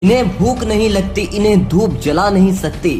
इन्हें भूख नहीं लगती, इन्हें धूप जला नहीं सकती,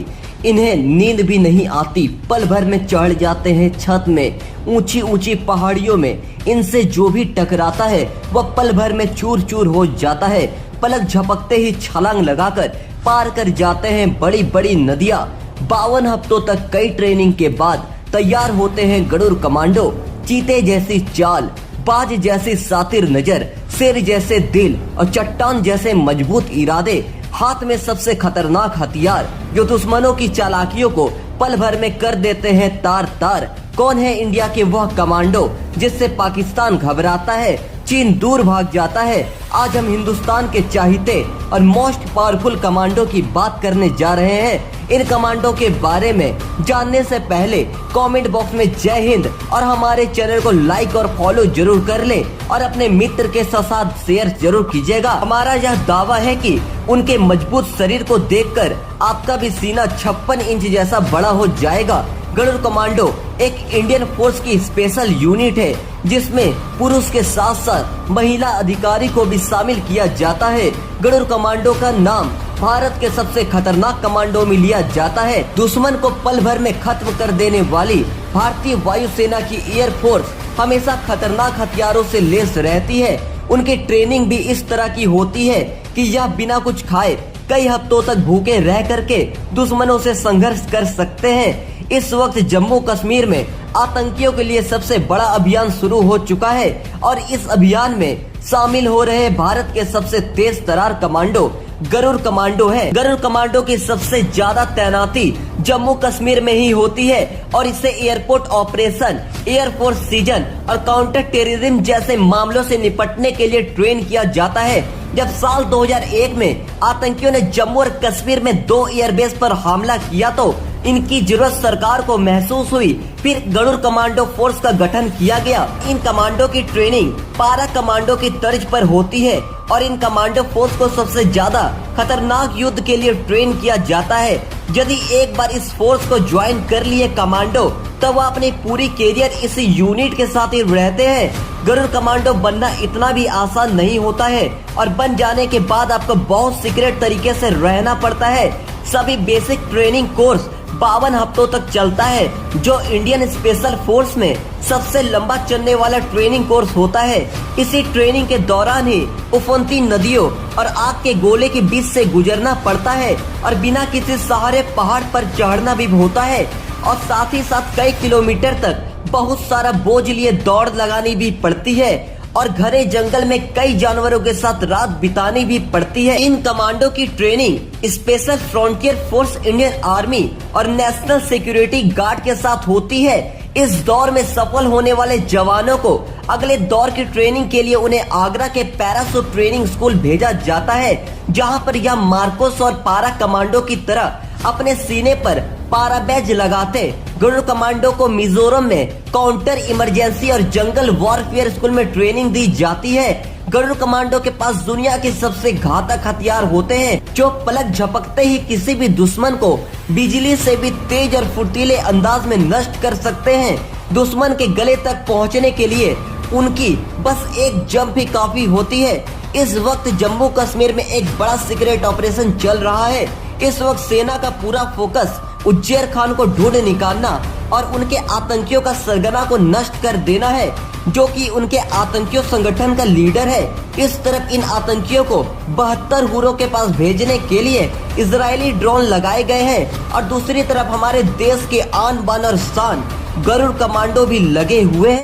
इन्हें नींद भी नहीं आती। पल भर में चढ़ जाते हैं छत में, ऊंची ऊंची पहाड़ियों में। इनसे जो भी टकराता है वह पल भर में चूर चूर हो जाता है। पलक झपकते ही छलांग लगाकर पार कर जाते हैं बड़ी बड़ी नदियां। 52 हफ्तों तक कई ट्रेनिंग के बाद तैयार होते हैं गरुड़ कमांडो। चीते जैसी चाल, बाज जैसी सातिर नजर, शेर जैसे दिल और चट्टान जैसे मजबूत इरादे, हाथ में सबसे खतरनाक हथियार जो दुश्मनों की चालाकियों को पल भर में कर देते हैं तार तार। कौन है इंडिया के वह कमांडो जिससे पाकिस्तान घबराता है, चीन दूर भाग जाता है? आज हम हिंदुस्तान के चाहते और मोस्ट पावरफुल कमांडो की बात करने जा रहे हैं। इन कमांडो के बारे में जानने से पहले कमेंट बॉक्स में जय हिंद और हमारे चैनल को लाइक और फॉलो जरूर कर ले और अपने मित्र के साथ शेयर जरूर कीजिएगा। हमारा यह दावा है कि उनके मजबूत शरीर को देखकर आपका भी सीना 56 इंच जैसा बड़ा हो जाएगा। गरुड़ कमांडो एक इंडियन फोर्स की स्पेशल यूनिट है जिसमें पुरुष के साथ साथ महिला अधिकारी को भी शामिल किया जाता है। गरुड़ कमांडो का नाम भारत के सबसे खतरनाक कमांडो में लिया जाता है। दुश्मन को पल भर में खत्म कर देने वाली भारतीय वायुसेना की एयर फोर्स हमेशा खतरनाक हथियारों से लैस रहती है। उनकी ट्रेनिंग भी इस तरह की होती है कि यह बिना कुछ खाए कई हफ्तों तक भूखे रह करके दुश्मनों से संघर्ष कर सकते हैं। इस वक्त जम्मू कश्मीर में आतंकियों के लिए सबसे बड़ा अभियान शुरू हो चुका है और इस अभियान में शामिल हो रहे भारत के सबसे तेज तरार कमांडो गरुड़ कमांडो है। गरुड़ कमांडो की सबसे ज्यादा तैनाती जम्मू कश्मीर में ही होती है और इसे एयरपोर्ट ऑपरेशन, एयरफोर्स सीजन और काउंटर टेररिज्म जैसे मामलों से निपटने के लिए ट्रेन किया जाता है। जब साल 2001 में आतंकियों ने जम्मू और कश्मीर में 2 एयरबेस पर हमला किया तो इनकी जरूरत सरकार को महसूस हुई। फिर गरुड़ कमांडो फोर्स का गठन किया गया। इन कमांडो की ट्रेनिंग पारा कमांडो की तर्ज पर होती है और इन कमांडो फोर्स को सबसे ज्यादा खतरनाक युद्ध के लिए ट्रेन किया जाता है। यदि एक बार इस फोर्स को ज्वाइन कर लिए कमांडो तो वह अपनी पूरी कैरियर इस यूनिट के साथ ही रहते हैं। गरुड़ कमांडो बनना इतना भी आसान नहीं होता है और बन जाने के बाद आपको बहुत सीक्रेट तरीके से रहना पड़ता है। सभी बेसिक ट्रेनिंग कोर्स 52 हफ्तों तक चलता है जो इंडियन स्पेशल फोर्स में सबसे लंबा चलने वाला ट्रेनिंग कोर्स होता है। इसी ट्रेनिंग के दौरान ही उफनती नदियों और आग के गोले के बीच से गुजरना पड़ता है और बिना किसी सहारे पहाड़ पर चढ़ना भी होता है और साथ ही साथ कई किलोमीटर तक बहुत सारा बोझ लिए दौड़ लगानी भी पड़ती है और घने जंगल में कई जानवरों के साथ रात बितानी भी पड़ती है। इन कमांडो की training special frontier force, Indian army और नेशनल सिक्योरिटी गार्ड के साथ होती है। इस दौर में सफल होने वाले जवानों को अगले दौर की ट्रेनिंग के लिए उन्हें आगरा के पैराशूट ट्रेनिंग स्कूल भेजा जाता है जहां पर यह मार्कोस और पारा कमांडो की तरह अपने सीने पर पारा बैज लगाते। गरुड़ कमांडो को मिजोरम में काउंटर इमरजेंसी और जंगल वॉरफेयर स्कूल में ट्रेनिंग दी जाती है। गरुड़ कमांडो के पास दुनिया के सबसे घातक हथियार होते हैं जो पलक झपकते ही किसी भी दुश्मन को बिजली से भी तेज और फुर्तीले अंदाज में नष्ट कर सकते हैं। दुश्मन के गले तक पहुंचने के लिए उनकी बस एक जंप ही काफी होती है। इस वक्त जम्मू कश्मीर में एक बड़ा सीक्रेट ऑपरेशन चल रहा है। इस वक्त सेना का पूरा फोकस उज्जैर खान को ढूंढ निकालना और उनके आतंकियों का सरगना को नष्ट कर देना है जो कि उनके आतंकियों संगठन का लीडर है। इस तरफ इन आतंकियों को 72 हुरों के पास भेजने के लिए इजरायली ड्रोन लगाए गए हैं और दूसरी तरफ हमारे देश के आन बान और शान गरुड़ कमांडो भी लगे हुए हैं।